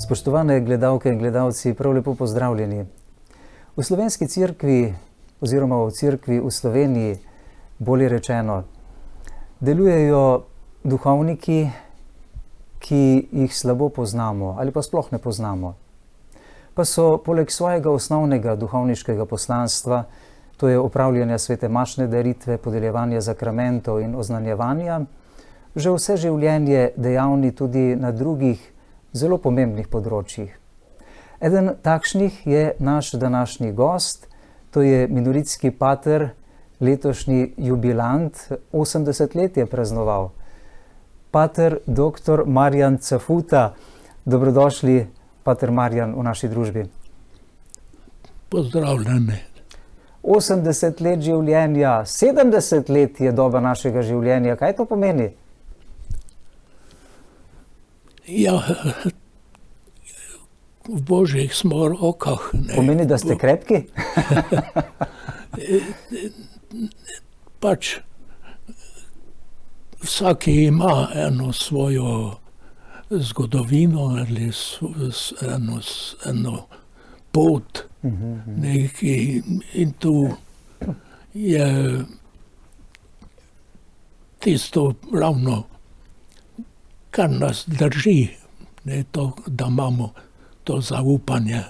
Spoštovane gledalke in gledalci, prav lepo pozdravljeni. V slovenski cerkvi oziroma v cerkvi v Sloveniji, bolje rečeno, delujejo duhovniki, ki jih slabo poznamo ali pa sploh ne poznamo. Pa so poleg svojega osnovnega duhovniškega poslanstva, to je opravljanja svete mašne daritve, podeljevanja zakramentov in oznanjevanja, že vse življenje dejavni tudi na drugih zelo pomembnih področjih. Eden takšnih je naš današnji gost, to je minoritski pater, letošnji jubilant, 80 let je praznoval. Pater dr. Marjan Cafuta, dobrodošli, pater Marjan, v naši družbi. Pozdravljeni. 80 let življenja, 70 let je doba našega življenja. Kaj to pomeni? Ja, v božjih smo rokah. Pomeni, da ste krepki? Pač vsak ima eno svojo zgodovino ali eno pot. In tu je tisto ravno, kar nas drži, to, da imamo to zaupanje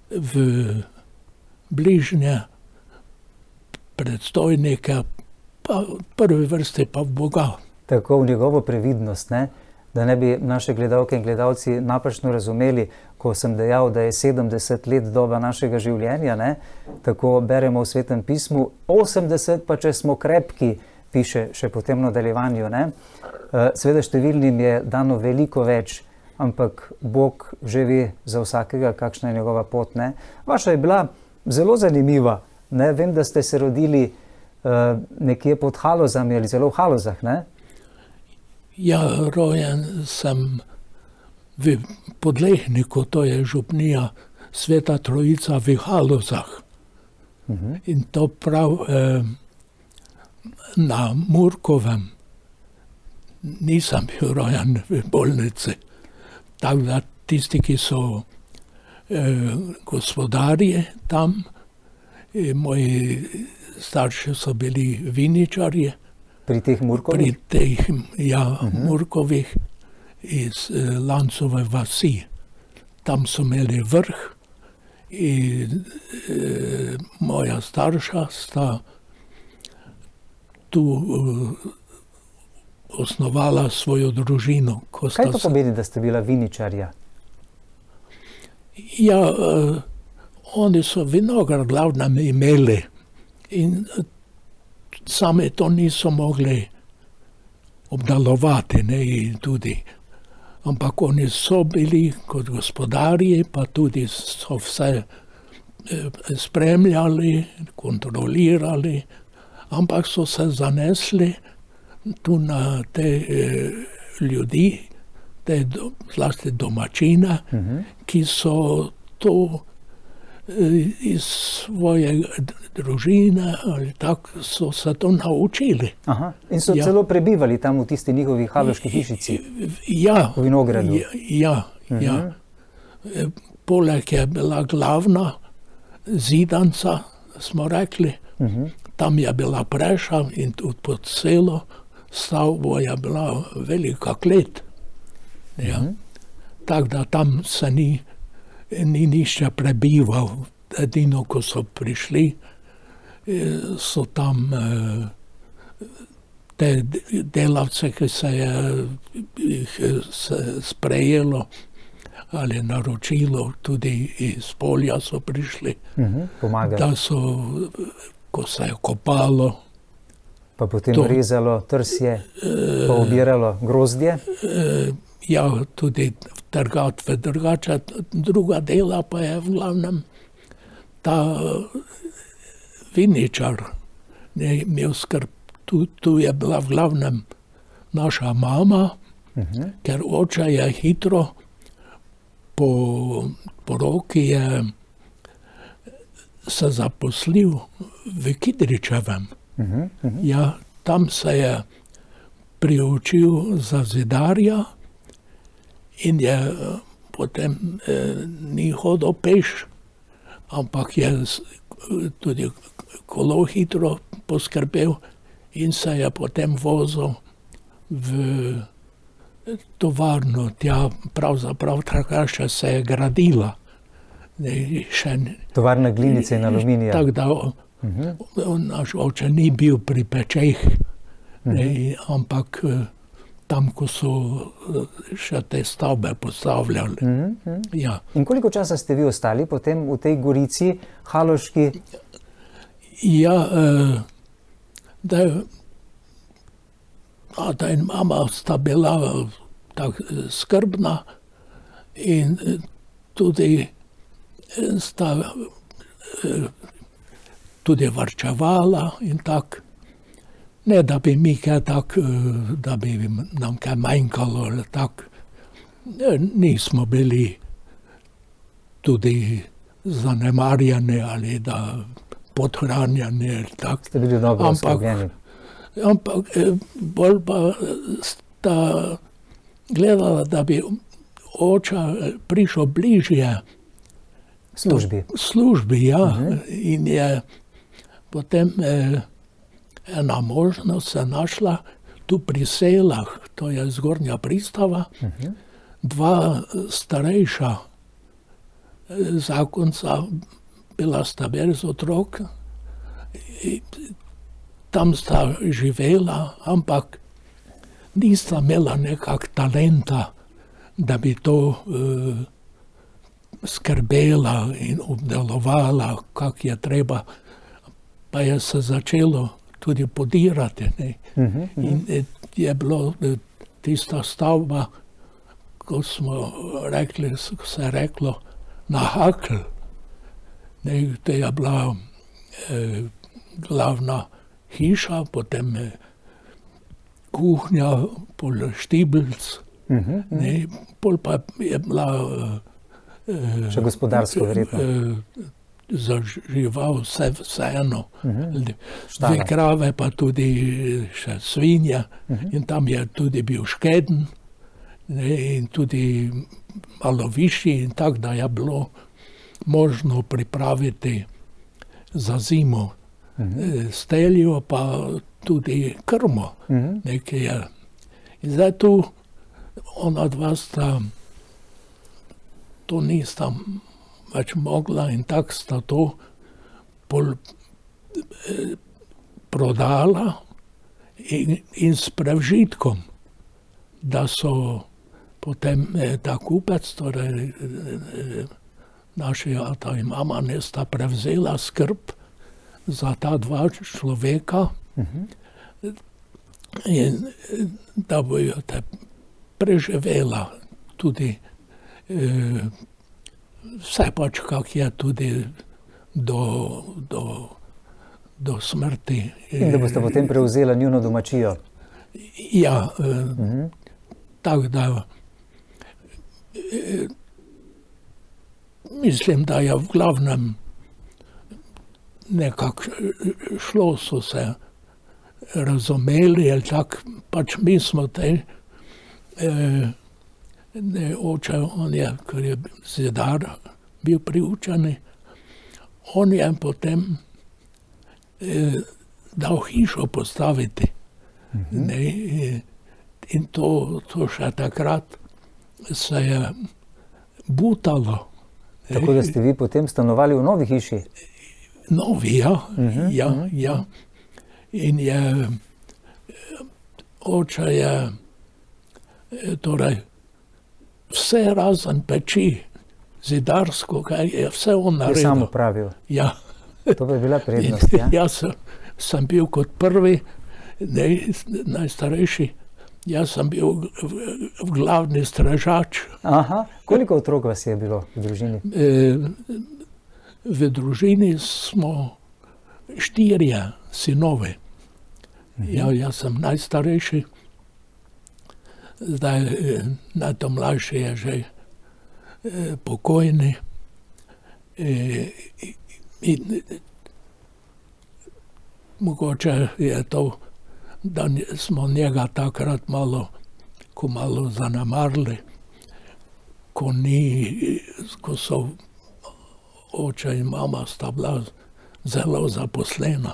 v bližnje, predstojnike, pa v prvi vrsti pa v Boga. Tako, v njegovo previdnost, ne? Da ne bi naše gledalke in gledalci napačno razumeli, ko sem dejal, da je 70 let doba našega življenja, ne? Tako beremo v Svetem pismu, 80 pa če smo krepki, piše še po tem nadaljevanju, ne? Seveda številnim je dano veliko več, ampak Bog že ve za vsakega, kakšna je njegova pot, ne? Vaša je bila zelo zanimiva, ne? Vem, da ste se rodili nekje pod Halozami ali zelo v Halozah, ne? Ja, rojen sem v Podlehniku, to je župnija Sveta Trojica v Halozah. In to prav na Murkovem. Nisem bil rojen v bolnici. Tako da tisti, ki so gospodarji tam, moji starši so bili viničarji. Pri teh Murkovih? Pri teh, Murkovih iz Lancove vasi. Tam so imeli vrh in moja starša sta tu osnovala svojo družino. Kaj to pomeni, da ste bila viničarja? Ja, oni so vinograd glavnem imeli in sami to niso mogli obdelovati, ne, in tudi. Ampak oni so bili kot gospodarji, pa tudi so vse spremljali, kontrolirali, ampak so se zanesli tu na te ljudi, te zlasti domačine, ki so to iz svoje družine ali tako so se to naučili. Aha. In so celo prebivali tam v tisti njihovi haloški hišici? Ja. V vinogradu? Ja. Poleg je bila glavna zidanca, smo rekli. Tam je bila preša in tudi pod celo stavbo je bila velika klet. Ja. Tako da tam se ni nišče prebival. Edino, ko so prišli, so tam te delavce, ki se je jih sprejelo ali naročilo, tudi iz polja so prišli. Pomagali. Da so, ko se je kopalo. Pa potem rezalo trsje, pa obiralo grozdje? Ja, tudi trgatve drugače, druga dela pa je v glavnem ta viničar je imel skrb. Tu je bila v glavnem naša mama, ker oče je hitro po poroki je se zaposlil v Kidričevem. Ja, tam se je priučil za zidarja in je potem ni hodil peš, ampak je tudi kolo hitro poskrbel in se je potem vozil v tovarno. Tja pravzaprav takrat se je gradila. Tovarna glinice in aluminija. Tako da naš oče ni bil pri pečeh, ampak tam, ko so še te stavbe postavljali. Ja. In koliko časa ste vi ostali potem v tej Gorici, haloški? Ja, ata in mama sta bila tako skrbna in tudi sta tudi varčevala in tako. Ne, da bi mi kaj tako, da bi nam kaj manjkalo ali tako. Nismo bili tudi zanemarjeni ali da podhranjeni ali tako. Ste bili dobro oskrbljeni. Ampak bolj pa sta gledala, da bi oča prišel bližje službi, ja. In je potem ena možnost se našla tu pri Selah, to je zgornja pristava, dva starejša zakonca, bila sta brez otrok, tam sta živela, ampak nista imela nekak talenta, da bi to skrbela in obdelovala, kak je treba. Pa je se začelo tudi podirati. In je bilo tista stavba, ko smo rekli, se je reklo, na hakl. To je bila glavna hiša, potem kuhnja, pol štibelc, pol pa je bila še gospodarsko verjetno. Za žival vseeno. Dve krave, pa tudi še svinja. In tam je tudi bil škeden in tudi malo višji in tako, da je bilo možno pripraviti za zimo steljo, pa tudi krmo. Nekaj je. In zdaj tu ona dva sta, to nista več mogla in tako sta to prodala in s prevžitkom, da so potem ta kupec, torej naši ata in mama, sta prevzela skrb za ta dva človeka in da bojo te preživela tudi vse pač, kak je tudi do smrti. In da boste potem prevzela njuno domačijo. Ja, tako da mislim, da je v glavnem nekako šlo, so se razumeli, ali tako, pač mi smo te oče, on je, ker je zidar bil priučeni, on je potem dal hišo postaviti. In to še takrat se je butalo. Tako da ste vi potem stanovali v novi hiši? Novi, ja. Ja. In je oče je torej vse razen peči, zidarsko, kaj je vse on naredil. Je sam upravil. Ja. To bi bila prednost, ja? Jaz sem bil kot prvi, najstarejši, jaz sem bil v glavni strežač. Aha, koliko otrok vas je bilo v družini? V družini smo 4 sinovi. Ja, jaz sem najstarejši. Zdaj, najmlajši je že pokojni. Mogoče je to, da smo njega takrat malo zanemarili, ko so oče in mama sta bila zelo zaposlena.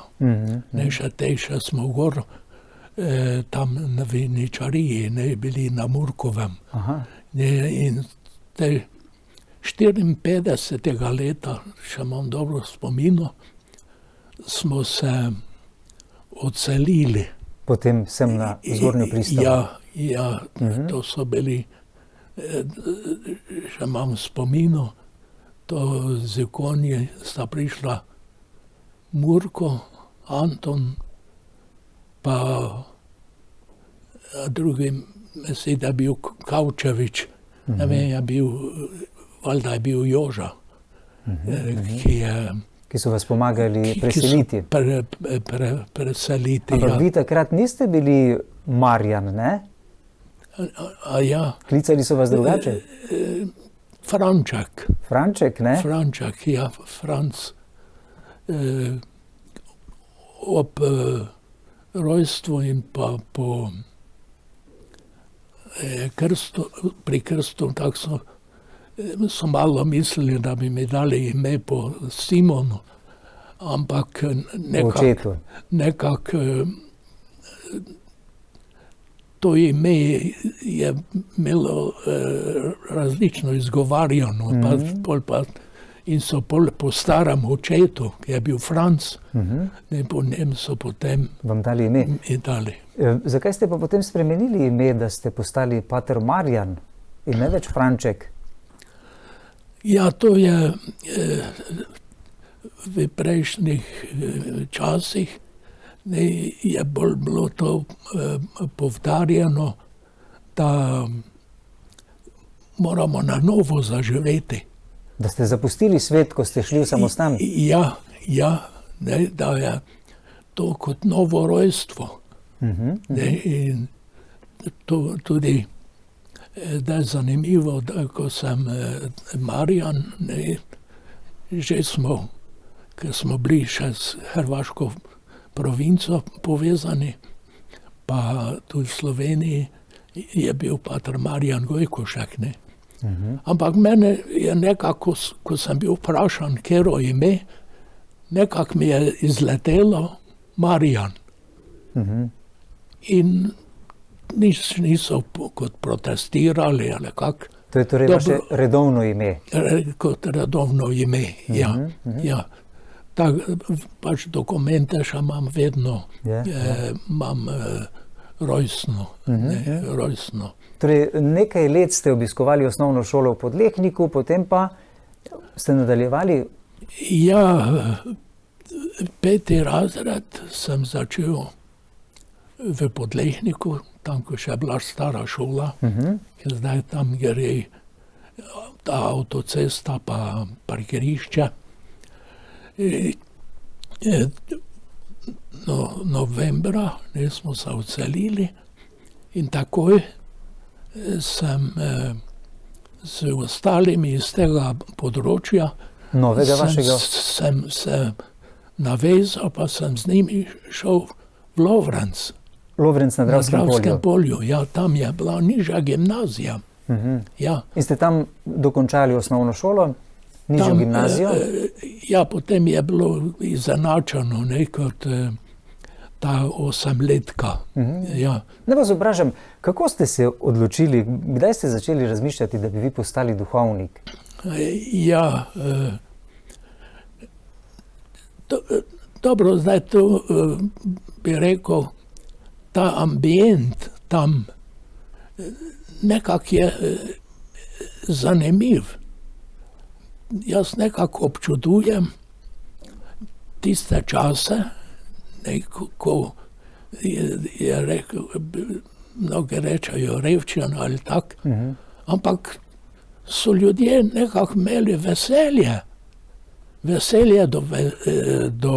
Še smo gor tam na viničariji, bili na Murkovem. In te 54. leta, še imam dobro spomino, smo se odselili. Potem sem na Zgornjo Pristav. Ja, to so bili, še imam spomino, to z konji sta prišla Murko, Anton, pa drugi, mislim, da je bil Kavčevič, ne vem, valjda je bil Joža, ki so vas pomagali preseliti. Preseliti, Ampak vi takrat niste bili Marjan, ne? Ja. Klicali so vas drugače? Franček. Franček, ne? Franček, ja, Franc. Ob rojstvu in pa po krstu, pri krstu, tako so malo mislili, da bi mi dali ime po Simonu, ampak nekako to ime je imelo različno izgovarjano, in so po starem očetu, ki je bil Franc, po njem so potem vam dali ime. Dali. Zakaj ste pa potem spremenili ime, da ste postali pater Marjan in ne več Franček? Ja, to je v prejšnjih časih je bolj bilo to poudarjeno, da moramo na novo zaživeti. Da ste zapustili svet, ko ste šli v samostan? Ja, da je to kot novo rojstvo. In to tudi, da je zanimivo, da ko sem Marjan, ker smo bili še s hrvaško provinco povezani, pa tudi v Sloveniji je bil pater Marjan Gojkošek. Ampak mene je nekako, ko sem bil vprašan, katero ime, nekako mi je izletelo Marjan. In niso kot protestirali ali kak. To je torej vaše redovno ime? Kot redovno ime, ja. Pač dokumente še imam vedno, imam rojstno. Torej, nekaj let ste obiskovali osnovno šolo v Podlehniku, potem pa ste nadaljevali? Ja, 5. razred sem začel v Podlehniku, tam, ko še je bila stara šola, ker zdaj tam gre ta avtocesta pa parkirišče. Novembra smo se odselili in takoj sem z ostalimi iz tega področja sem se navezal, pa sem z njimi šel v Lovrenc. Lovrenc na Dravskem polju? Ja, tam je bila nižja gimnazija. Ja. In ste tam dokončali osnovno šolo, nižjo gimnazijo? Ja, potem je bilo izenačeno, kot ta 8-letka. Ja. Ne vas vprašam, kako ste se odločili, kdaj ste začeli razmišljati, da bi vi postali duhovnik? Ja, dobro, zdaj to bi rekel, ta ambient tam nekako je zanimiv. Jaz nekako občudujem tiste čase, ko je rekel, mnogi rečejo revščina ali tak, ampak so ljudje nekako imeli veselje do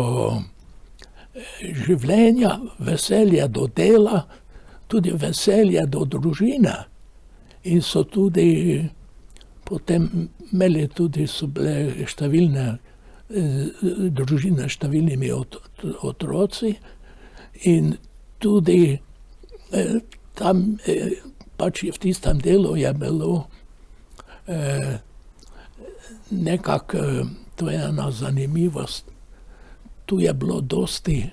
življenja, veselje do dela, tudi veselje do družine. In so tudi potem imeli tudi, so bile številne družine s številnimi otroci in tudi tam pač v tistem delu je bilo nekako, to je ena zanimivost, tu je bilo dosti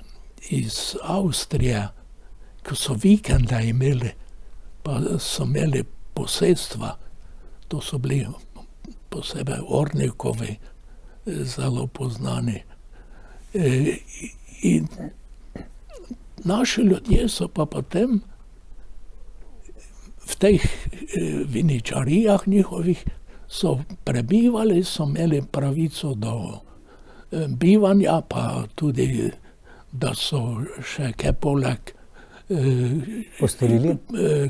iz Avstrije, ko so vikende imeli, pa so imeli posestva, to so bili posebej Ornikovi, zelo poznani. In naši ljudje so pa potem v teh viničarijah njihovih so prebivali, so imeli pravico do bivanja, pa tudi, da so še kaj poleg Postorili?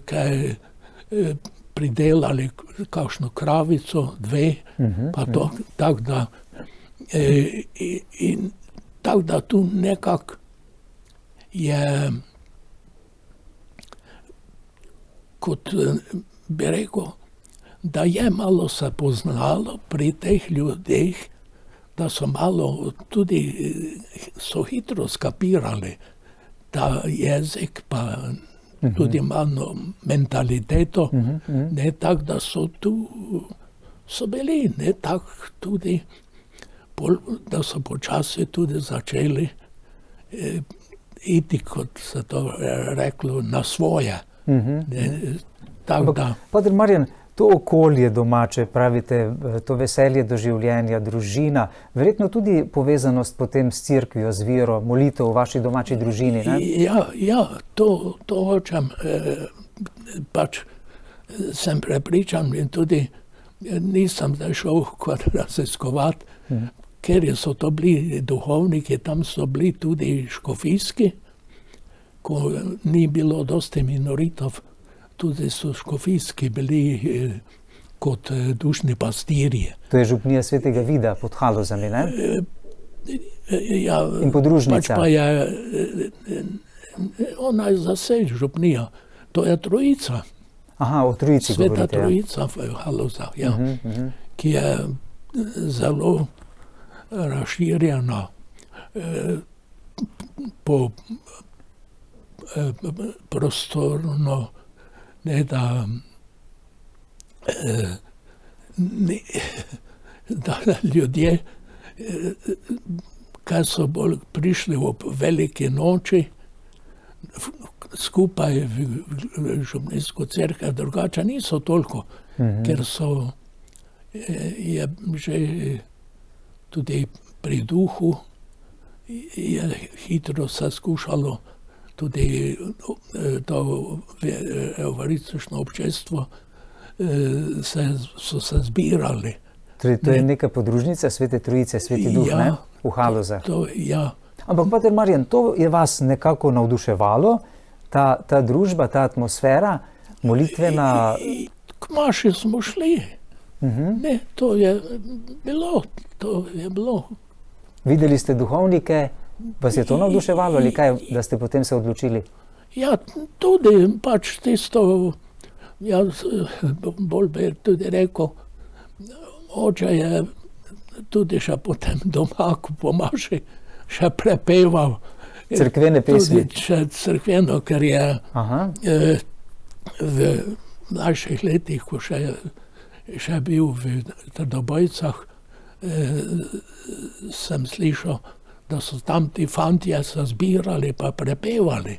kaj pridelali, kakšno kravico, dve, pa to, tako da in tako da tu nekako je, kot bi rekel, da je malo se poznalo pri teh ljudeh, da so malo tudi, so hitro skapirali ta jezik, pa tudi malo mentaliteto, ne, tako da so tu, so bili, ne, tako tudi, da so počasi tudi začeli iti, kot se to reklo, na svoje. Tako da. Pater Marjan, to okolje domače, pravite, to veselje do življenja, družina, verjetno tudi povezanost potem s cerkvijo, z vero, molitev v vaši domači družini, ne? Ja, to hočem, pač sem prepričan in tudi nisem zdaj šel raziskovati, ker so to bili duhovniki, tam so bili tudi škofijski, ko ni bilo dosti minoritov, tudi so škofijski bili kot dušni pastirji. To je župnija Svetega Vida pod Halozami, ne? Ja, in podružnica. Pač pa je, ona je zase župnija, to je Trojica. Aha, o Trojici govorite. Sveta Trojica v Halozah, ja, ki je zelo razširjena po prostorno, ne da, da ljudje, kaj so bolj prišli ob veliki noči, skupaj v župnijsko cerkev, drugače niso toliko, ker so, je že tudi pri duhu, je hitro se skušalo tudi to evharistično občestvo, so se zbirali. Torej, to je neka podružnica Svete Trojice, Sveti Duh, ja, ne? V Halozah. Ja. Ampak, pater Marjan, to je vas nekako navduševalo, ta družba, ta atmosfera, molitvena? K maši smo šli. Ne, to je bilo. Videli ste duhovnike, vas je to navduševalo ali kaj, da ste potem se odločili? Ja, tudi pač tisto, jaz bolj bi tudi rekel, oče je tudi še potem doma, ko po maši, še prepeval. Cerkvene pesmi? Tudi še cerkveno, ker je v mlajših letih, ko še bil v Trdobojcah, sem slišal, da so tam ti fantje se zbirali pa prepevali.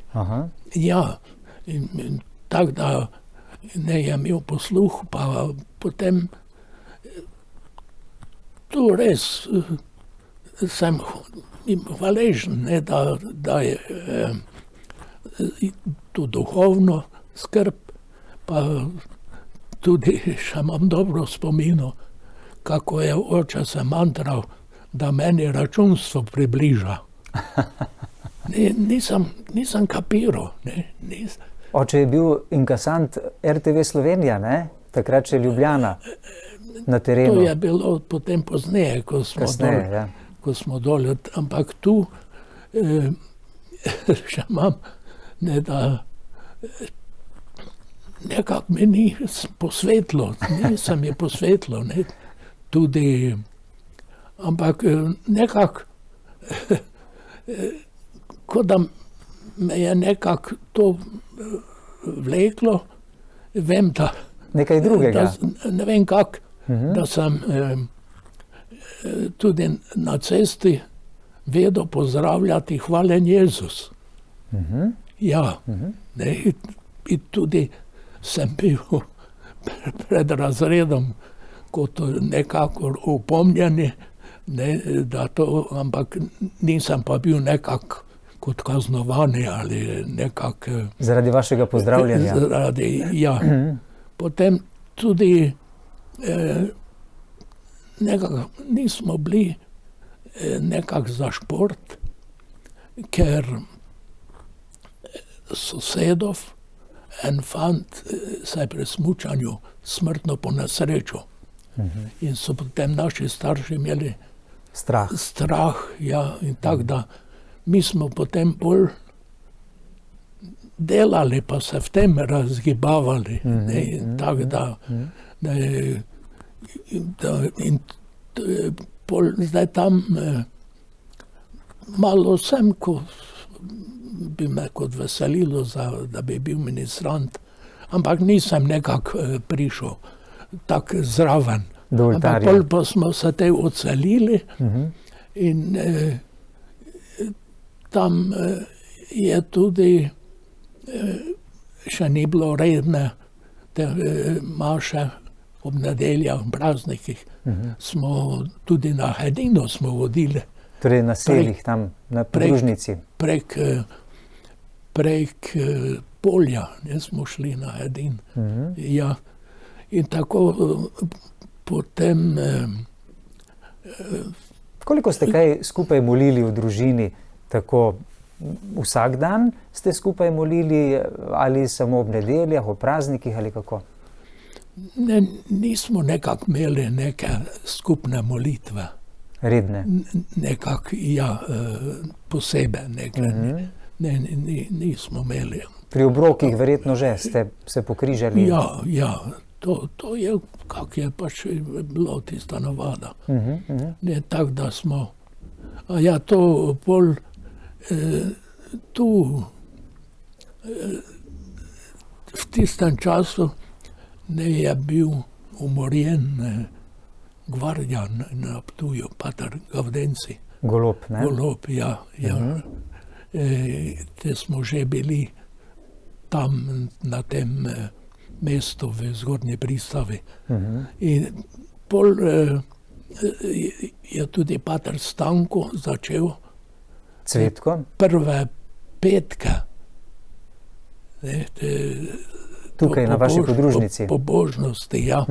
Ja, in tako da ne je imel posluh, pa potem tu res sem hvaležen, da je tu duhovno skrb, pa tudi še imam dobro spomino, kako je oče se mantral, da meni računstvo približa. Nisem kapiral. Oče je bil inkasant RTV Slovenija, ne? Takrat še Ljubljana, na terenu. To je bilo potem pozneje, ko smo dol, ampak tu še imam, da nekako mi ni posvetlo, nisem je posvetlo, tudi, ampak nekako, kot da me je nekako to vleklo, vem, da nekaj drugega. Ne vem kako, da sem tudi na cesti vedel pozdravljati hvalen Jezus. Ja, ne, in tudi sem bil pred razredom kot nekako upomnjeni, ne, da to, ampak nisem pa bil nekako kot kaznovani ali nekako... Zaradi vašega pozdravljanja? Zaradi, ja. Potem tudi nekako nismo bili nekako za šport, ker sosedov en fant se je pri smučanju smrtno ponesrečil. In so potem naši starši imeli strah, ja, in tako da mi smo potem bolj delali, pa se v tem razgibavali, ne, in tako da, in pol zdaj tam malo sem, ko bi me kot veselilo, da bi bil ministrant, ampak nisem nekako prišel tako zraven. Ampak pol pa smo se te odselili in tam je tudi še ni bilo redne te maše ob nedeljah, praznikih. Smo tudi na Hedino smo vodili. Torej na seljih tam, na podružnici. Prek polja, ne, smo šli na Hedin. Ja, in tako potem... Koliko ste kaj skupaj molili v družini? Tako vsak dan ste skupaj molili ali samo ob nedeljah, ob praznikih ali kako? Ne, nismo nekako imeli neke skupne molitve. Redne? Nekako, ja, posebej nekaj. Nismo imeli. Pri obrokih verjetno že ste se pokrižali? Ja, ja. To je, kak je pač bilo tista navada. Ne, tako da smo... A ja, to pol tu v tistem času ne je bil umorjen gvardijan na Ptuju, pater Gavdenci. Golob, ne? Golob, ja. Te smo že bili tam na tem mestu v Zgornji Pristavi. In pol je tudi pater Stanko začel Cvetko? Prve petke. Tukaj na vaši podružnici? Pobožnosti, ja.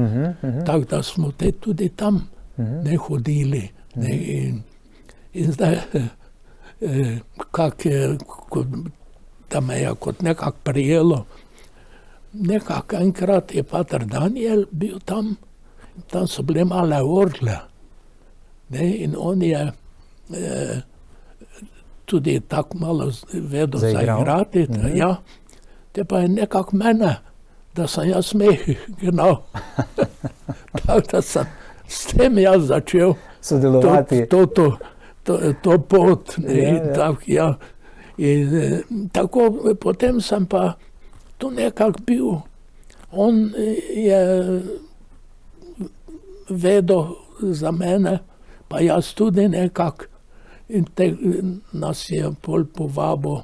Tako da smo te tudi tam ne hodili. In zdaj, da me je kot nekako prijelo, nekako enkrat je pater Daniel bil tam, tam so bile male orgle. In on je tudi tako malo vedel zaigrati. Ja. Te pa je nekako mene, da sem jaz gnal. Tako da sem s tem jaz začel sodelovati. To pot. In tako potem sem pa tu nekako bil. On je vedel za mene, pa jaz tudi nekako. In nas je pol povabil,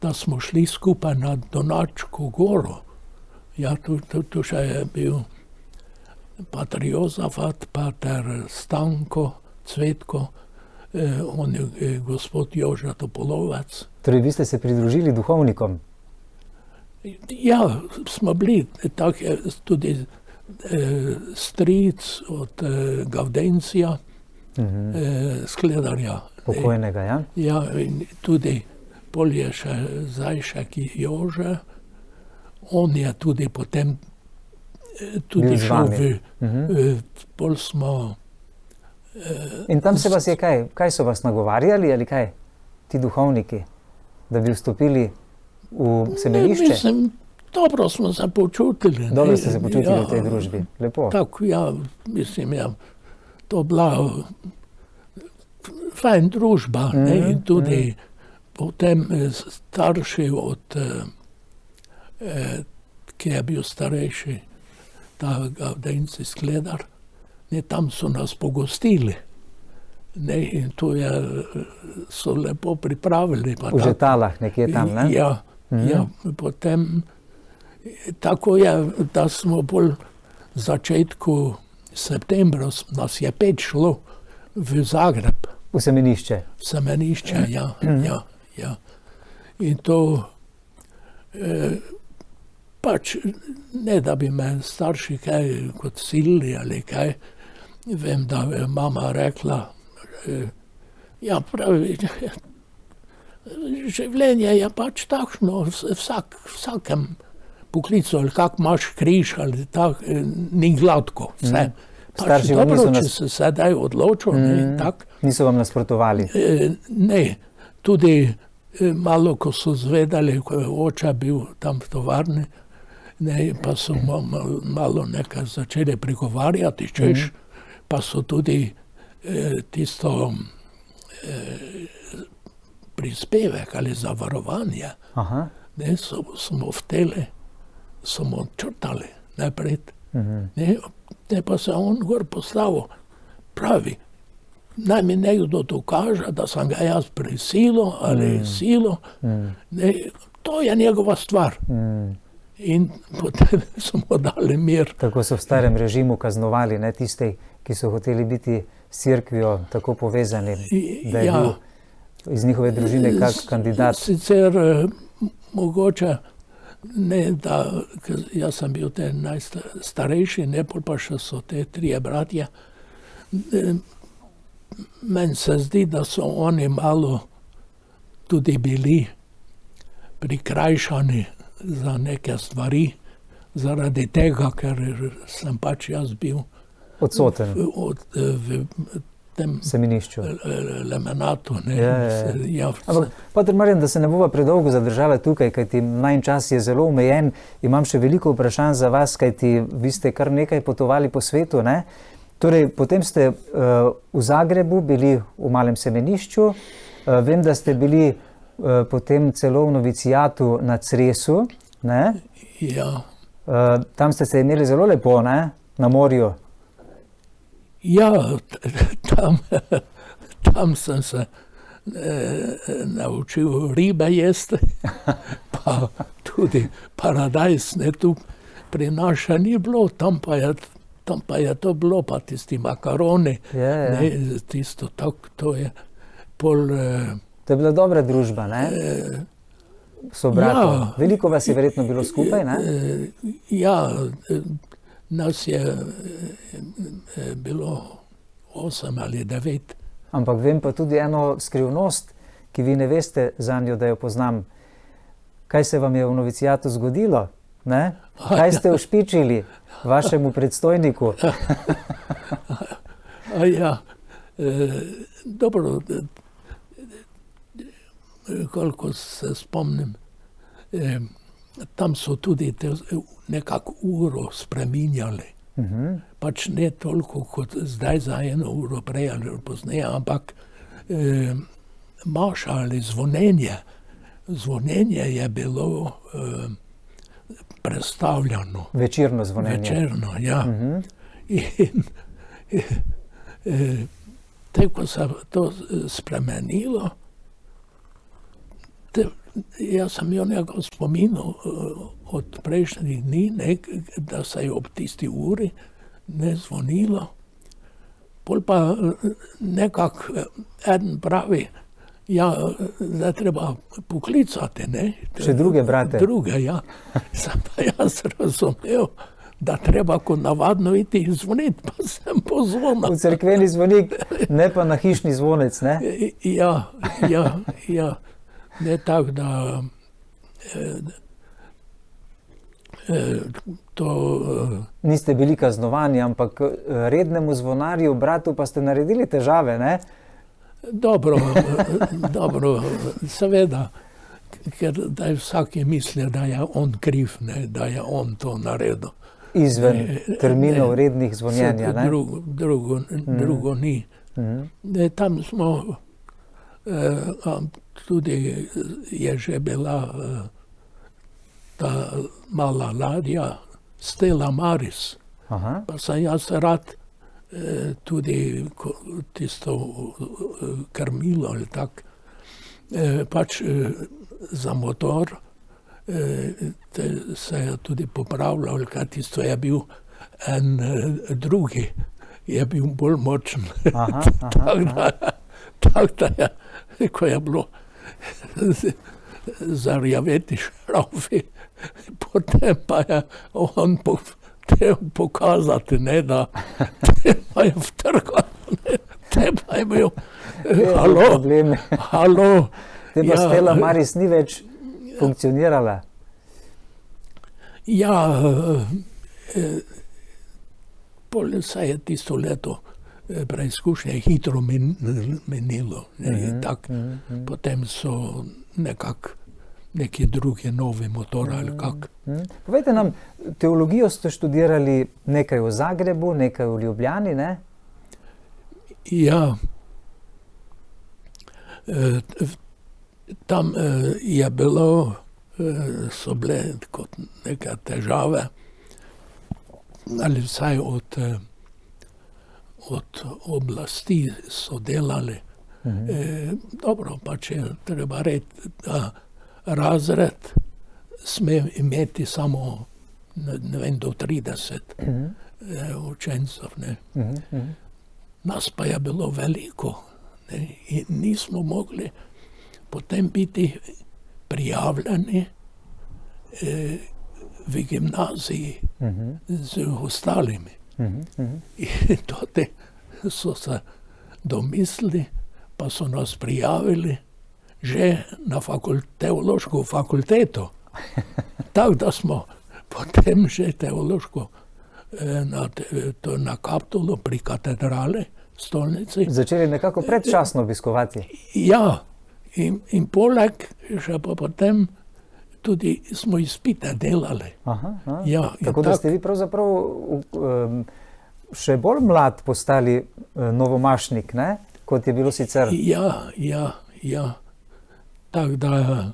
da smo šli skupaj na Donačko goro. Ja, tu še je bil pater Jozafat, pater Stanko, Cvetko, on je gospod Jože Topolovec. Torej, vi ste se pridružili duhovnikom? Ja, smo bili tak tudi stric od Gavdencija, Skledarja. Pokojnega, ja? Ja, in tudi pol je še Zajšek Jože. On je tudi potem tudi šel pol smo... In tam se vas je kaj so vas nagovarjali ali kaj? Ti duhovniki, da bi vstopili v semenišče? Ne, mislim, dobro smo se počutili. Dobro ste se počutili v tej družbi, lepo. Tako, ja, mislim, ja, to bila fajn družba, in tudi potem starši od, ki je bil starejši, ta Gavdenci Skledar, Ne, tam so nas pogostili. Ne, in to so lepo pripravili. Pa V Žetalah nekje tam, ne? Ja, ja, potem tako je, da smo bolj v začetku septembra nas je 5 šlo v Zagreb. V Semenišče. V Semenišče, ja, ja. In to pač ne, da bi me starši kaj kot silili ali kaj. Vem, da je mama rekla, ja, pravi, življenje je pač takšno, vsakem poklicu, ali kak imaš križ, ali tak, ni gladko, vse. Pač dobro, če se sedaj odločil, ne, tak. Niso vam nasprotovali? Ne, tudi malo, ko so zvedali, ko je oče bil tam v tovarni, ne, pa so malo nekaj začeli pregovarjati, češ, pa so tudi tisto prispevek ali zavarovanje, ne, smo vteli, smo črtali napred. Ne, pa se on gor postavil, pravi, naj mi nekdo dokaže, da sem ga jaz prisilil ali silil, ne, to je njegova stvar. In potem smo dali mir. Tako so v starem režimu kaznovali, ne, tiste, ki so hoteli biti s cerkvijo tako povezani, da je bil iz njihove družine kak kandidat. Sicer mogoče ne, da, jaz sem bil te najstarejši, ne, pa še so te 3 bratje. Meni se zdi, da so oni malo tudi bili prikrajšani za neke stvari, zaradi tega, ker sem pač jaz bil odsoten v tem Semenišču. Lemenatu. Ne. Ampak, Pater Marjan, da se ne bova predolgo zadržala tukaj, kajti najin čas je zelo omejen, imam še veliko vprašanj za vas, kajti vi ste kar nekaj potovali po svetu, ne? Torej, potem ste v Zagrebu bili v Malem Semenišču, vem, da ste bili potem celo v novicijatu na Cresu, ne? Ja. Tam ste se imeli zelo lepo, ne? Na morju. Ja, tam sem se naučil ribe jesti, pa tudi paradajz, ne, tu pri nas še ni bilo, tam pa je to bilo, pa tisti makaroni, ne, tisto tako, to je pol... To je bila dobra družba, ne? Sobratov. Ja, veliko vas je verjetno bilo skupaj, ne? Ja, nas je bilo 8 ali 9. Ampak vem pa tudi eno skrivnost, ki vi ne veste za njo, da jo poznam. Kaj se vam je v novicijatu zgodilo? Ne? Kaj ste ušpičili vašemu predstojniku? Ja, dobro, koliko se spomnim, tam so tudi nekako uro spreminjali. Pač ne toliko kot zdaj za 1 uro prej ali pozneje, ampak maša ali zvonjenje. Zvonjenje je bilo prestavljeno. Večerno zvonjenje. Večerno, ja. In ko se to spremenilo, jaz sem jo nekaj spominal od prejšnjih dni, da se je ob tisti uri ne zvonilo. Pol pa nekako eden pravi, ja, da treba poklicati, ne. Še druge brate? Druge, ja. Sem pa jaz razumel, da treba kot navadno iti zvoniti, pa sem pozvonil. V cerkveni zvonik, ne pa na hišni zvonec, ne? Ja. Ne tako, da to... Niste bili kaznovani, ampak rednemu zvonarju, bratu pa ste naredili težave, ne? Dobro, seveda, ker da je vsaki misli, da je on kriv, ne, da je on to naredil. Izven terminov rednih zvonjenja, ne? Drugo ni. Tam smo... Tudi je že bila ta mala ladja Stella Maris. Pa sem jaz rad tudi tisto krmilo ali tako. Pač za motor se je tudi popravljal, ker tisto je bil en drugi, je bil bolj močen. Tako da je, ko je bilo zarjaveti šrafi, potem pa je on hotel pokazati, ne, da te pa je vtrgal, te pa je bil, halo. Te pa Stella Maris ni več funkcionirala. Ja, pol se je tisto leto preizkušnje hitro menilo. Potem so nekako neki drugi novi motor ali kak. Povejte nam, teologijo ste študirali nekaj v Zagrebu, nekaj v Ljubljani, ne? Ja. Tam je bilo, so bile kot neke težave, ali vsaj od oblasti so delali. Dobro, pač je treba reči, da razred sme imeti samo, ne vem, do 30 učencev, ne. Nas pa je bilo veliko, ne, in nismo mogli potem biti prijavljeni v gimnaziji z ostalimi. In tudi so se domislili, pa so nas prijavili že na teološko fakulteto. Tako da smo potem že teološko na Kaptolu pri katedrali, stolnici. Začeli nekako predčasno obiskovati. Ja, in poleg še pa potem tudi smo izpite delali. Ja, tako da ste vi pravzaprav še bolj mlad postali novomašnik, ne? Kot je bilo sicer. Ja. Tako da...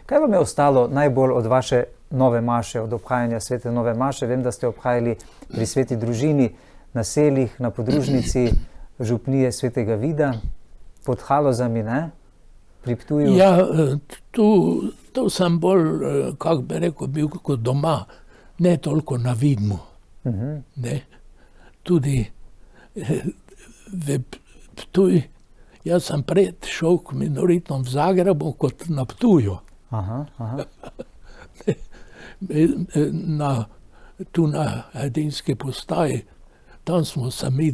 Kaj vam je ostalo najbolj od vaše nove maše, od obhajanja svete nove maše? Vem, da ste obhajali pri sveti družini, na Seljih, na podružnici župnije svetega Vida, pod Halozami, ne? Pri Ptuju. Ja, tu sem bolj, kako bi rekel, bil kot doma, ne toliko na Vidmu. Ne? Tudi v Ptuj, jaz sem pred šel k minoritom v Zagrebu kot na Ptuju. Tu na edinski postaji, tam smo se mi,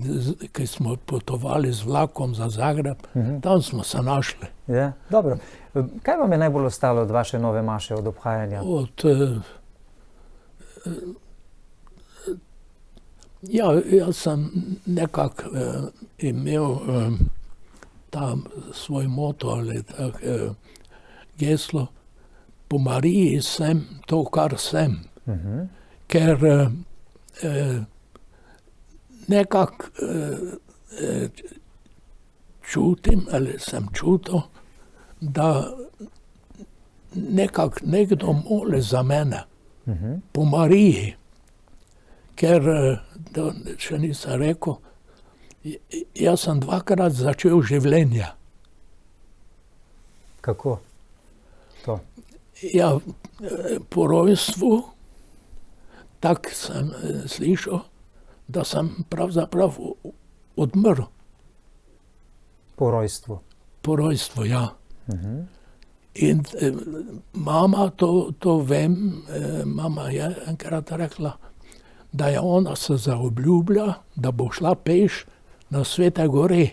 ki smo potovali z vlakom za Zagreb, tam smo se našli. Ja, dobro. Kaj vam je najbolj ostalo od vaše nove maše, od obhajanja? Jaz sem nekako imel tam svoj moto ali geslo, po Mariji sem to, kar sem. Ker nekako čutim ali sem čutil, da nekako nekdo moli za mene, po Mariji. Ker, da še nisem rekel, jaz sem 2-krat začel življenje. Kako to? Ja, po rojstvu, tako sem slišal, da sem pravzaprav odmrl. Po rojstvu? Po rojstvu, ja. In mama, to vem, mama je enkrat rekla, da je ona se zaobljublja, da bo šla peš na Svete gore.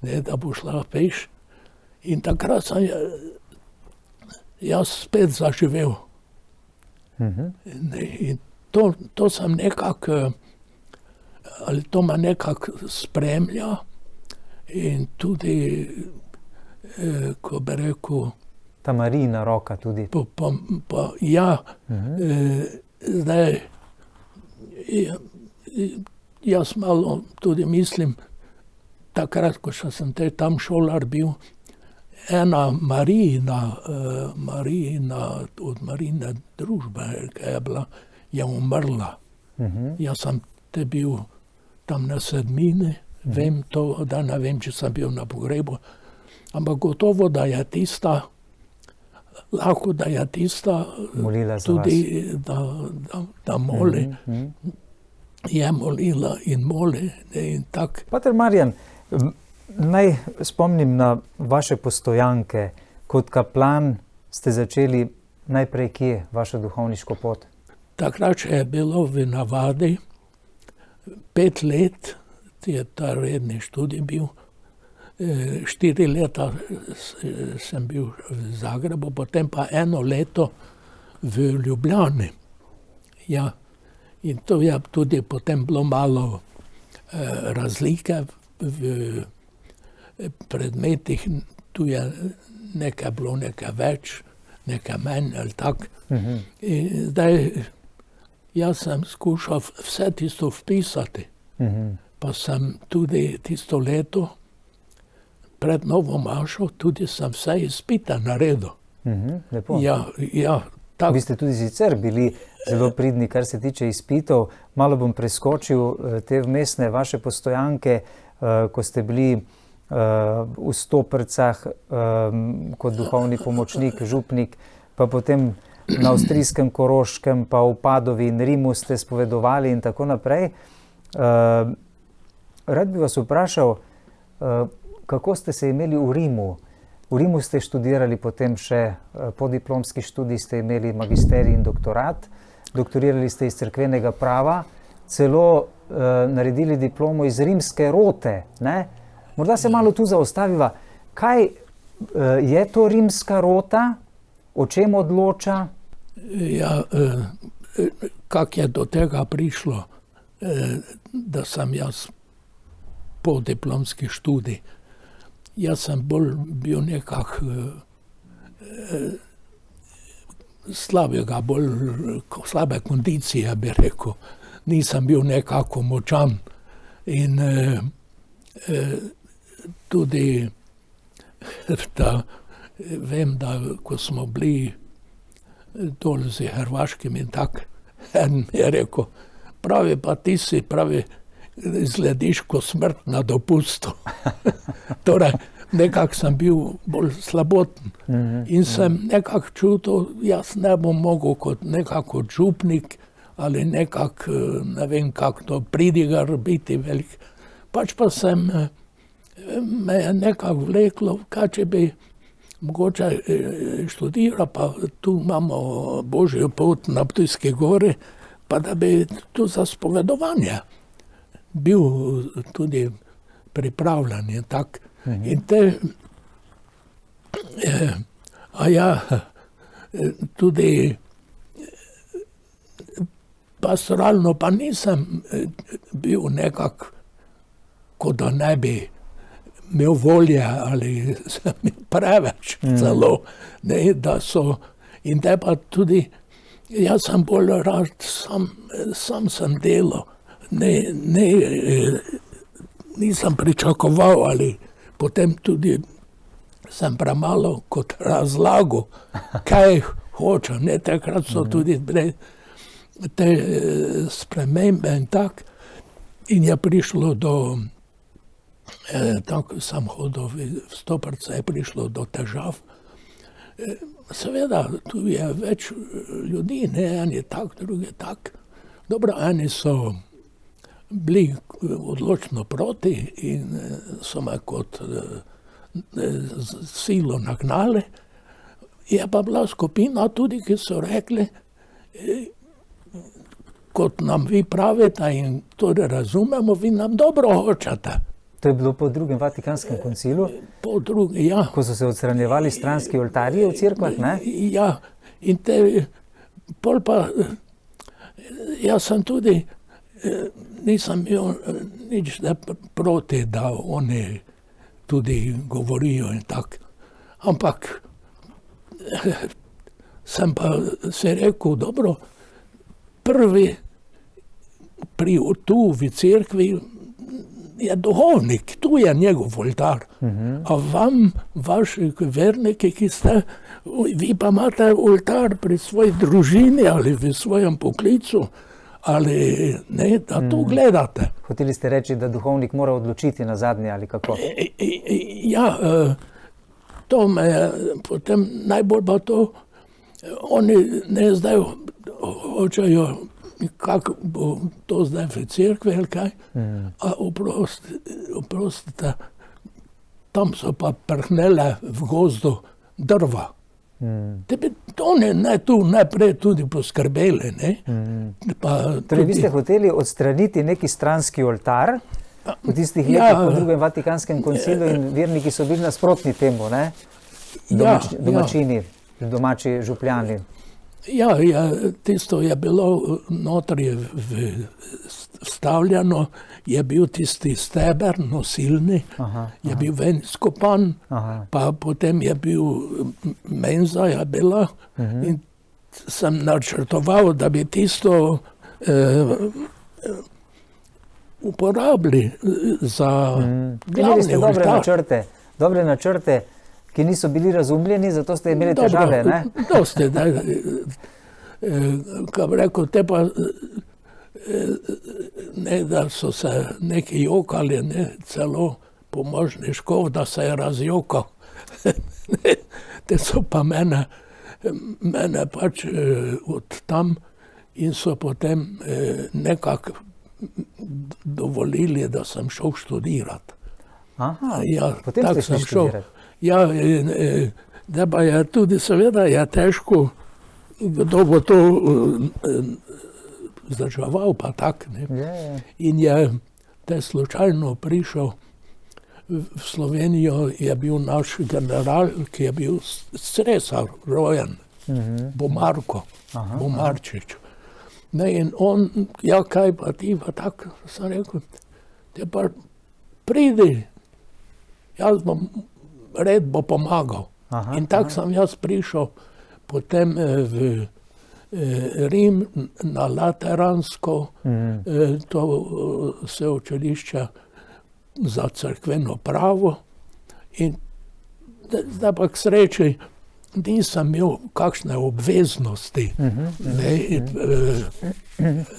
Ne, da bo šla peš. In takrat sem jaz spet zaživel. In to sem nekako, ali to me nekako spremlja in tudi, ko bi rekel... Ta Marijina roka tudi. Ja, zdaj, jaz malo tudi mislim, takrat, ko sem tam šolar bil, ena Marijina od Marijine družbe, ki je bila, je umrla. Jaz sem te bil tam na sedmini, vem to, da ne vem, če sem bil na pogrebu, ampak gotovo, da je tista, lahko da je tista Molila za tudi, da moli, je molila in moli in tak. Pater Marjan, naj spomnim na vaše postojanke. Kot kaplan ste začeli najprej kje vašo duhovniško pot? Takrat je bilo v navadi 5 let, je ta redni študij bil, 4 leta sem bil v Zagrebu, potem pa 1 leto v Ljubljani. Ja, in to je tudi potem bilo malo razlike v predmetih, tu je nekaj bilo, nekaj več, nekaj manj ali tak. In zdaj jaz sem skušal vse tisto vpisati, pa sem tudi tisto leto pred novo mašo tudi sem vse izpite naredil. Lepo. Ja, tak. Vi ste tudi sicer bili zelo pridni, kar se tiče izpitov. Malo bom preskočil te vmesne vaše postojanke, ko ste bili v Stoprcah kot duhovni pomočnik, župnik, pa potem na avstrijskem Koroškem, pa v Padovi in Rimu ste spovedovali in tako naprej. Rad bi vas vprašal, kako ste se imeli v Rimu? V Rimu ste študirali, potem še podiplomski študij, ste imeli magisterij in doktorat, doktorirali ste iz cerkvenega prava, celo naredili diplomo iz rimske rote, ne? Morda se malo tu zaustaviva. Kaj je to rimska rota? O čem odloča? Ja, kak je do tega prišlo, da sem jaz podiplomski študij. Jaz sem bolj bil nekak slabe kondicije, bi rekel. Nisem bil nekako močan. In tudi vem, da ko smo bili dol z Hrvaškim in tak, en mi je rekel, pravi pa ti si, pravi, izglediš ko smrt na dopustu. Torej, nekako sem bil bolj slaboten. In sem nekako čutil, jaz ne bom mogel kot nekako župnik ali nekako, ne vem kako to, pridigar biti velik. Pač pa sem, me je nekako vleklo, kaj če bi mogoče študiral, pa tu imamo Božjo pot na Ptujski gori, pa da bi tu za spovedovanje bil tudi pripravljen in tak. In te, tudi pastoralno pa nisem bil nekak, kot da ne bi imel volje ali sem preveč celo, ne, da so, in te pa tudi, jaz sem bolj rad, sam sem delal, nisem pričakoval ali potem tudi sem premalo kot razlagal, kaj hočem, ne, takrat so tudi bile te spremembe in tak, in je prišlo do, tako sem hodil v Stoprce, je prišlo do težav. Seveda, tu je več ljudi, ne, eni tak, drugi tak. Dobro, eni so bili odločno proti in so me kot silo nagnali. Je pa bila skupina tudi, ki so rekli, kot nam vi pravite in torej razumemo, vi nam dobro hočete. To je bilo po drugem Vatikanskem koncilu? Po drugem, ja. Ko so se odstranjevali stranski oltarji v cerkvah, ne? Ja, in te, pol pa, jaz sem tudi, nisem imel nič proti, da oni tudi govorijo in tak. Ampak sem pa se rekel, dobro, prvi tu v cerkvi je duhovnik, tu je njegov oltar. A vam, vaši verniki, ki ste, vi pa imate oltar pri svoji družini ali v svojem poklicu, ali ne, da to gledate. Hoteli ste reči, da duhovnik mora odločiti na zadnje ali kako? Ja, to me je potem najbolj pa to, oni ne zdaj hočejo, kako bo to zdaj v cerkvi ali kaj, a oprostite, tam so pa prhnele v gozdu drva. Te bi oni tu najprej tudi poskrbeli. Torej, vi ste hoteli odstraniti neki stranski oltar v tistih letih po drugem Vatikanskem koncilu in verniki so bili nasprotni temu, ne? Domačini, domači župljani. Ja, tisto je bilo notri vstavljeno, je bil tisti steber nosilni, je bil ven skopan, pa potem je bil menza je bila in sem načrtoval, da bi tisto uporabili za glavni oltar. Dobre načrte, ki niso bili razumljeni, zato ste imeli težave, ne? Dosti, kaj bi rekel, te pa ne, da so se neki jokali, ne, celo pomožni Škov, da se je razjokal. Te so pa mene pač od tam in so potem nekako dovolili, da sem šel študirati. Aha, ja, potem ste šli študirati. Ja, da pa je tudi seveda je težko, kdo bo to vzdrževal pa tak, ne. In je te slučajno prišel v Slovenijo, je bil naš general, ki je bil Cresar rojen, Bomarko, Bomarčič. Ne, in on, ja, kaj pa ti, pa tak, sem rekel, te pa pridi, jaz bom red bo pomagal. In tako sem jaz prišel potem v Rim na Lateransko, to vse učilišče za cerkveno pravo. In zdaj pa k sreči nisem imel kakšne obveznosti,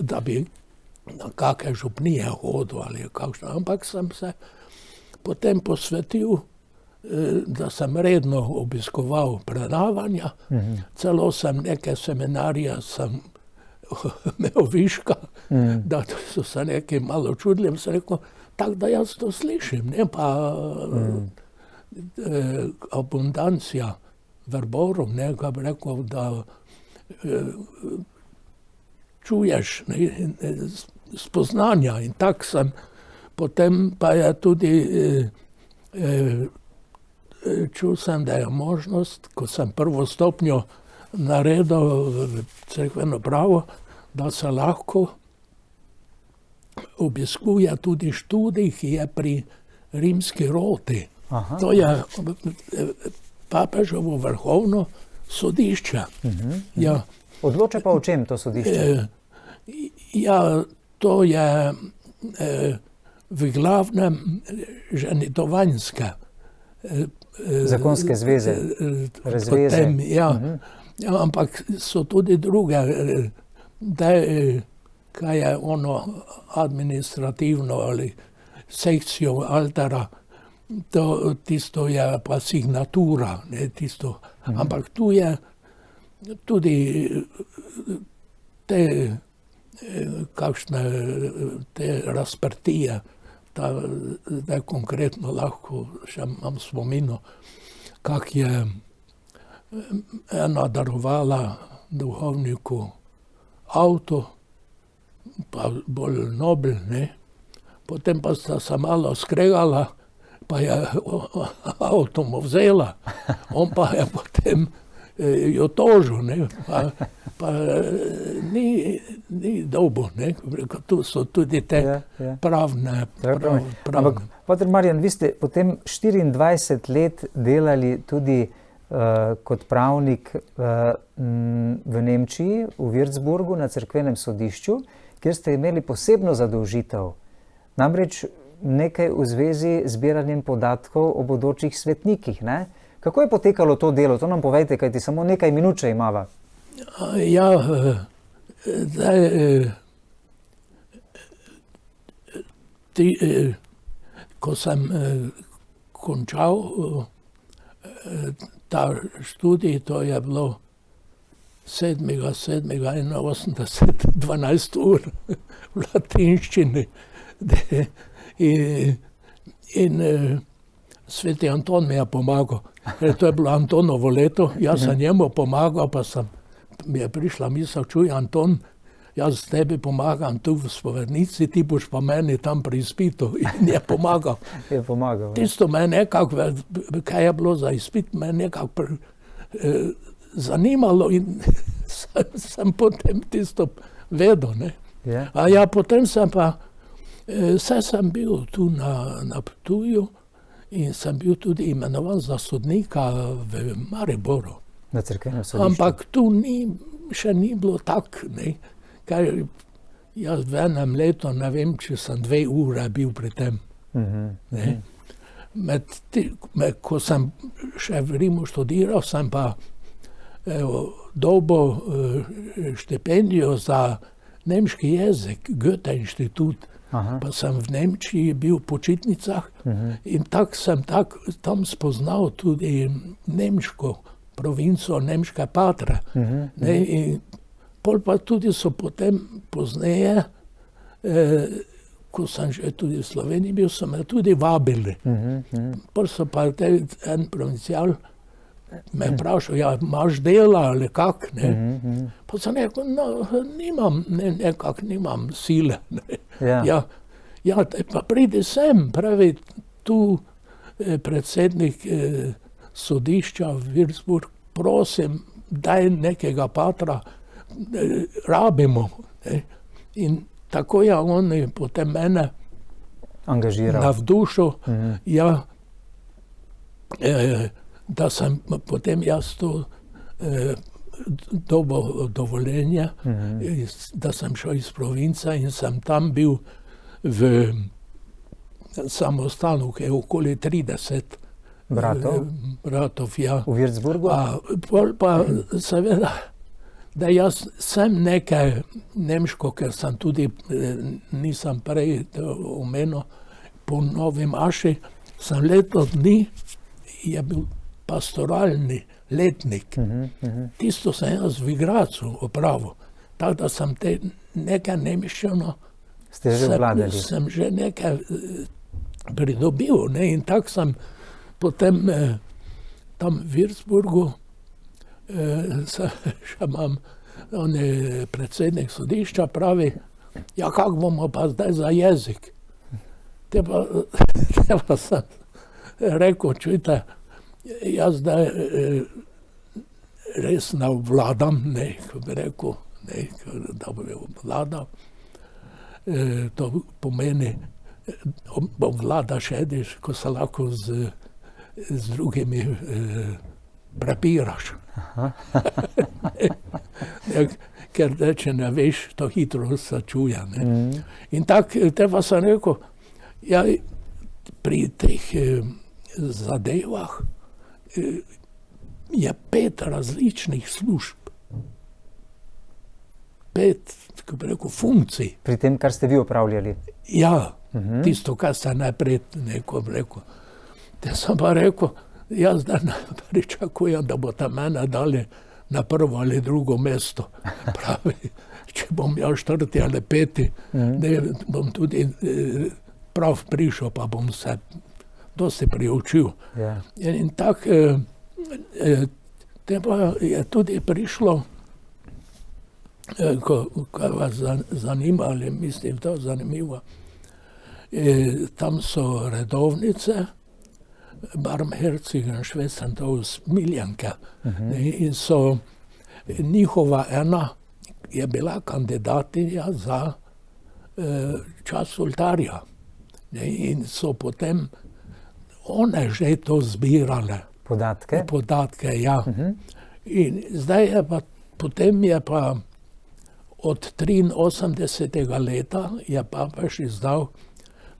da bi na kakšne župnije hodil ali kakšno, ampak sem se potem posvetil, da sem redno obiskoval predavanja, celo sem neke seminarije sem imel viška, da so se neki malo čudili, sem rekel, tako da jaz to slišim, ne pa abundancija verborum, ne, kaj bi rekel, da čuješ spoznanja in tako sem, potem pa je tudi čul sem, da je možnost, ko sem prvo stopnjo naredil v cerkveno pravo, da se lahko obiskuje tudi študij, ki je pri rimski roti. To je papeževo vrhovno sodišče. Ja. Odloča pa o čem to sodišče? Ja, to je v glavnem ženitovanjske zakonske zveze, razveze. Potem, ja, ampak so tudi druge, da kaj je ono administrativno ali sekcijo altara, tisto je pa signatura, ne, tisto. Ampak tu je tudi te kakšne te razprtije, da konkretno lahko še imam spomino, kak je ena darovala duhovniku avto, pa bolj nobel, ne. Potem pa sta se malo skregala, pa je avto mu vzela, on pa je potem jo tožil, ne, pa ni dobo, ne, tu so tudi te pravne. Ampak, pater Marjan, vi ste potem 24 let delali tudi kot pravnik v Nemčiji, v Würzburgu, na cerkvenem sodišču, kjer ste imeli posebno zadolžitev, namreč nekaj v zvezi z zbiranjem podatkov o bodočih svetnikih, ne? Kako je potekalo to delo? To nam povejte, kajti samo nekaj minut še imava. Ja, zdaj, ko sem končal ta študij, to je bilo 7.7.81, 12 ur v latinščini. In sveti Anton mi je pomagal. To je bilo Antonovo leto, jaz sem njemu pomagal, pa mi je prišla misel, čuj Anton, jaz tebi pomagam tu v spovednici, ti boš pa meni tam pri izpitu. In je pomagal. Je pomagal. Tisto me nekako, kaj je bilo za izpit, me nekako zanimalo in sem potem tisto vedel. Ne. Je? A ja, potem sem pa, sem bil tu na Ptuju in sem bil tudi imenovan za sodnika v Mariboru. Na cerkvenem sodišču. Ampak tu še ni bilo tako, ne. Ker jaz v enem letu, ne vem, če sem 2 ure bil pri tem. Ne. Ko sem še v Rimu študiral, sem pa dobil štipendijo za nemški jezik, Goethe-inštitut. Pa sem v Nemčiji bil v počitnicah in sem tam spoznal tudi nemško provinco, nemške Tatre. In pol pa tudi so potem pozneje, ko sem že tudi v Sloveniji bil, so me tudi vabili. Pol so pa en provincial me vprašal, ja, imaš dela ali kak, ne? Pa sem rekel, no, nimam sile, ne. Ja, pa pridi sem, pravi tu predsednik sodišča v Würzburg, prosim, daj nekega patra, rabimo. Ne. In tako je on potem mene angažiral. Navdušil, ja, da sem potem jaz to dobil dovoljenje, da sem šel iz province in sem tam bil v samostanu, ki je okoli 30 bratov, ja. V Würzburgu? Pol pa seveda, da jaz sem nekaj nemško, ker sem tudi, nisem prej omenil, po Novi Maši, sem leto dni, je bil pastoralni letnik. Tisto sem jaz v Gracu opravil. Tako da sem nekaj nemščino, sem že nekaj pridobil. Ne? In tako sem potem tam v Würzburgu, še imam, on je predsednik sodišča, pravi, ja, kako bomo pa zdaj za jezik? Te pa sem rekel, čujte, jaz zdaj res ne obvladam, ne, ko bi rekel, ne, da bi obvladal. To pomeni, obvladaš ediš, ko se lahko z drugimi prepiraš. Ker če ne veš, to hitro se čuje. In tako, te pa sem rekel, ja, pri teh zadevah je 5 različnih služb. 5, kako bi rekel, funkcij. Pri tem, kar ste vi opravljali? Ja, tisto, kar se najprej neko rekel. Te sem pa rekel, jaz zdaj ne pričakujem, da boste mene dali na prvo ali drugo mesto. Pravi, če bom jaz 4. ali 5, bom tudi prav prišel, pa bom se dosti priučil. In tako, te pa je tudi prišlo, ko vas zanima, ali mislim, to zanimivo, tam so redovnice, Barmherzigen, Schwestern aus Miljanke. In so, njihova ena je bila kandidatinja za čas oltarja. In so potem one že to zbirale. Podatke? Podatke, ja. In zdaj je pa, potem je pa od 83. leta je papež izdal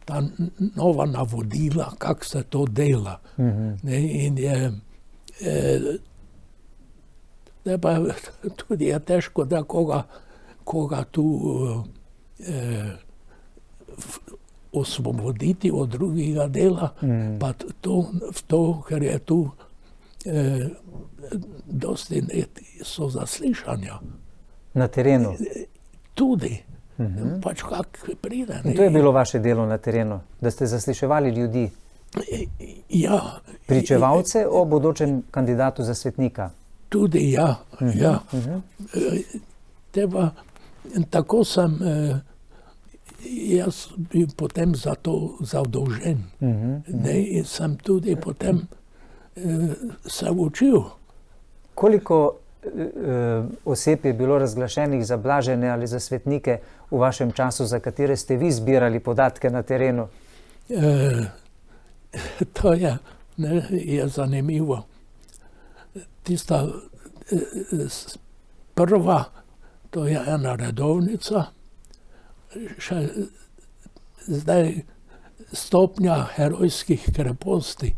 ta nova navodila, kako se to dela. In je, pa tudi je težko, da koga tu osvoboditi od drugega dela, pa to, ker je tu dosti so zaslišanja. Na terenu? Tudi. Pač kak pride. In to je bilo vaše delo na terenu, da ste zasliševali ljudi? Ja. Pričevalce o bodočem kandidatu za svetnika? Tudi ja. Tako sem jaz bil potem za to zadolžen. In sem tudi potem se učil. Koliko oseb je bilo razglašenih za blažene ali za svetnike v vašem času, za katere ste vi zbirali podatke na terenu? To je zanimivo. Tista prva, to je ena redovnica, še zdaj stopnja herojskih kreposti,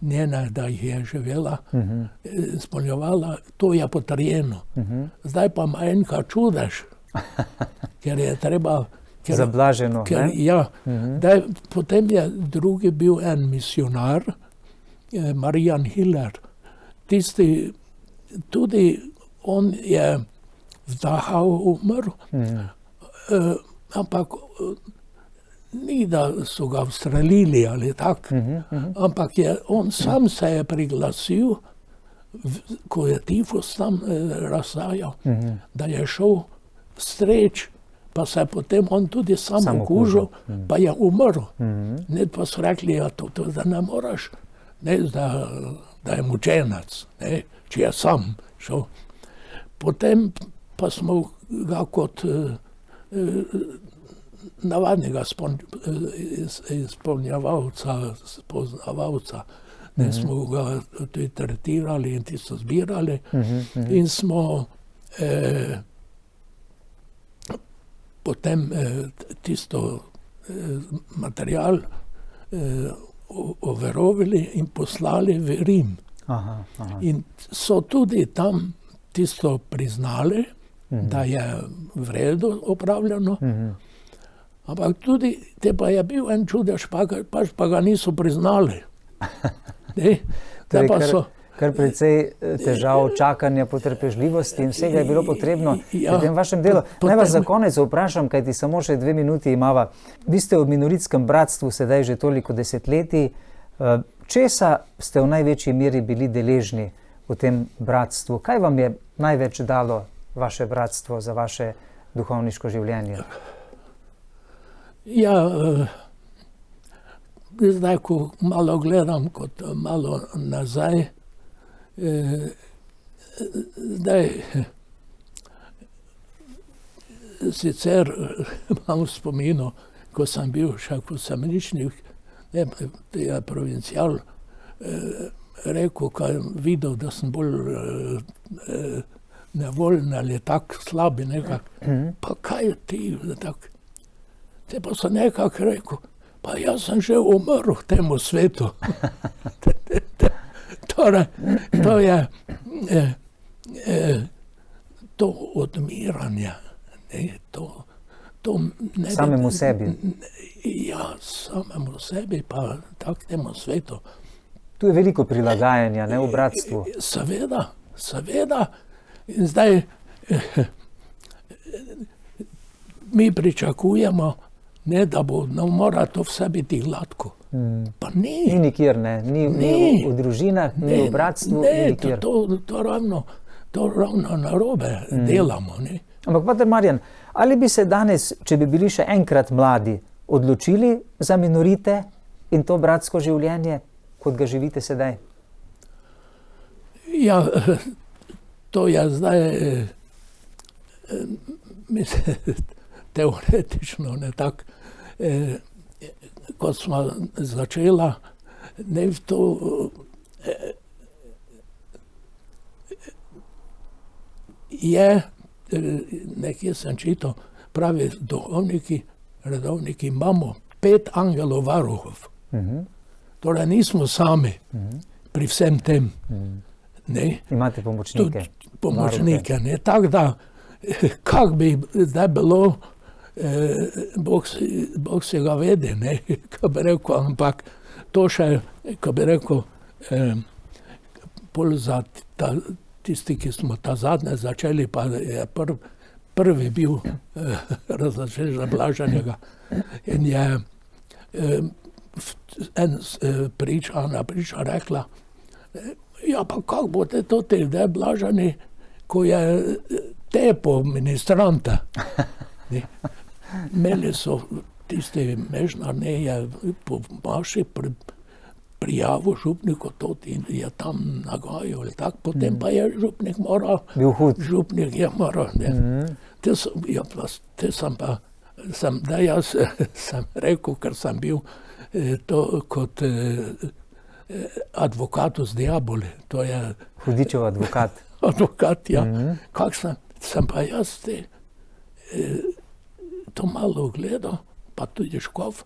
njena, da jih je živela, izpolnjevala, to je potrjeno. Zdaj pa ima enka čudež, ker je treba... Zablaženo, ne? Ja. Potem je drugi bil en misionar, Marijan Hiller. Tisti, tudi on je v Dachau umrl, ampak ni, da so ga ustrelili ali tako, ampak on sam se je priglasil, ko je tifus tam razsajal, da je šel streč, pa se je potem on tudi sam okužil, pa je umrl. Ne, pa so rekli, ja, to da ne moraš, ne, da je mučenec, ne, če je sam šel. Potem pa smo ga kot navadnega izpolnjevalca, spoznavalca, ne, smo ga tudi tretirali in tisto zbirali in smo potem tisto material overovili in poslali v Rim. In so tudi tam tisto priznali, da je v redu opravljeno, ampak tudi te pa je bil en čudež, pač pa ga niso priznali. Kar precej težav, čakanja, potrpežljivosti in vsega je bilo potrebno v tem vašem delu. Naj vas za konec vprašam, kajti samo še 2 minuti imava. Vi ste v minoritskem bratstvu sedaj že toliko desetletij. Česa ste v največji meri bili deležni v tem bratstvu? Kaj vam je največ dalo vaše bratstvo za vaše duhovniško življenje? Ja, zdaj, ko malo gledam, kot malo nazaj, zdaj sicer imam v spominu, ko sem bil še kot semeničnik, je provincial rekel, ko je videl, da sem bolj nevoljen ali tak slabi nekak. Pa kaj ti tak? Te pa so nekak rekel, pa jaz sem že umrl v temu svetu. Torej, to je to odmiranje. Samemu sebi. Ja, samemu sebi, pa tak temu svetu. Tu je veliko prilagajanja, ne, v bratstvu. Seveda. In zdaj mi pričakujemo, ne, da mora to vse biti gladko. Pa ni. Ni nikjer, ne. Ni v družinah, ni v bratstvu, ni nikjer. To ravno narobe delamo, ne. Ampak, pater Marjan, ali bi se danes, če bi bili še enkrat mladi, odločili za minorite in to bratsko življenje, kot ga živite sedaj? Ja, to je zdaj, mislim, teoretično, ne tako, kot smo začela, ne v to, je, nekje sem čital, pravi duhovniki, redovniki, imamo 5 angelov varuhov. Torej nismo sami pri vsem tem. Ne? Imate pomočnike. Pomočnike, ne, tako da, kak bi zdaj bilo, Bog se ga vedi, ne, ko bi rekel, ampak to še, ko bi rekel, pol za tisti, ki smo ta zadnje začeli, pa je prvi bil razlaščen Blaženega in je priča rekla, ja, pa kako boste to te zdaj Blaženi, ko je tepo ministrante. Imeli so tisti Mežnarne je po vaši prijavo župniku to in je tam nagajal, tak, potem pa je župnik moral, župnik je moral, jaz sem rekel, ker sem bil to kot advocatus diaboli, to je Hudičev advokat. Advokat, ja. Kak sem pa jaz to malo gledal, pa tudi Škof.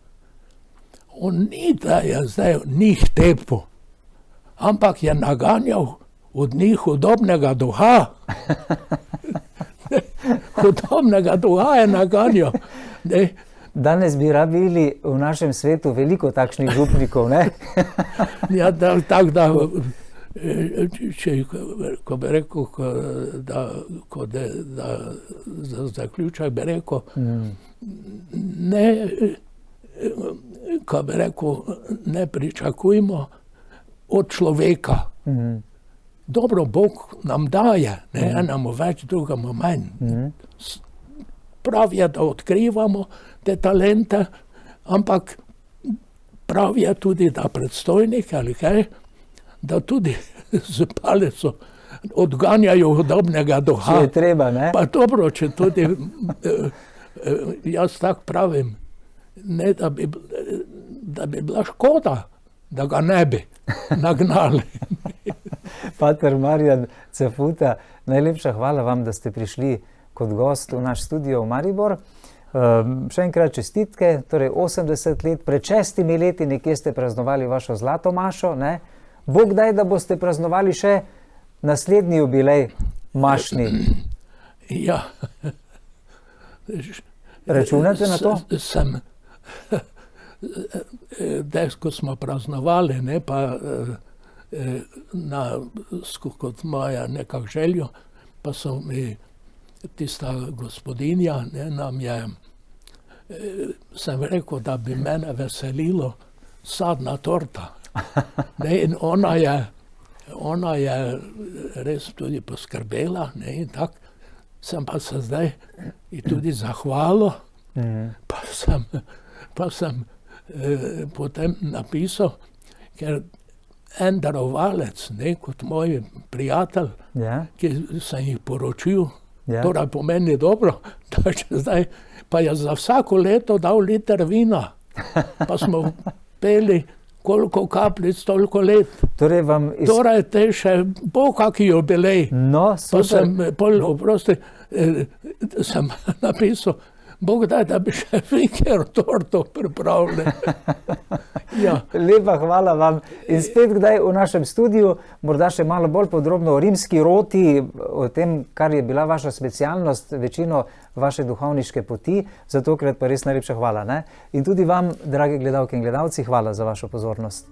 On ni, da je zdaj njih tepo, ampak je naganjal od njih hudobnega duha. Hudobnega duha je naganjal. Danes bi rabili v našem svetu veliko takšnih župnikov, ne? Ja, tako da, če, ko bi rekel, da za zaključek bi rekel, ne, ko bi rekel, ne pričakujmo od človeka. Dobro, Bog nam daje, ne, enemu več, drugemu manj. Prav je, da odkrivamo te talente, ampak prav je tudi, da predstojniki ali kaj, da tudi z palico odganjajo hudobnega duha. Če je treba, ne? Pa dobro, če tudi, jaz tako pravim, ne, da bi bila škoda, da ga ne bi nagnali. Pater Marjan Cefuta, najlepša hvala vam, da ste prišli kot gost v naš studio v Maribor. Še enkrat čestitke, torej 80 let, pred 6 leti nekje ste praznovali vašo zlato mašo, ne? Bog daj, da boste praznovali še naslednji jubilej mašni. Ja. Računate na to? Ko smo praznovali, ne, pa kot moja nekak željo, pa so mi tista gospodinja, ne, nam je, sem rekel, da bi mene veselilo sadna torta. Ne, in ona je res tudi poskrbela, ne, in tak, sem pa se zdaj tudi zahvalil, pa sem potem napisal, ker en darovalec, ne, kot moj prijatelj, ki sem jih poročil, torej pomeni dobro, da zdaj pa je za vsako leto dal liter vina, pa smo peli koliko kapljic, toliko let. Torej te še bo kaki jubilej. No, super. Pa sem pol oprosti, sem napisal, Bog daj, da bi še viker torto pripravili. Ja. Lepa hvala vam. In spet kdaj v našem studiu, morda še malo bolj podrobno o rimski roti, o tem, kar je bila vaša specialnost, večino vaše duhovniške poti. Za tokrat pa res najlepša hvala, ne? In tudi vam, dragi gledalke in gledalci, hvala za vašo pozornost.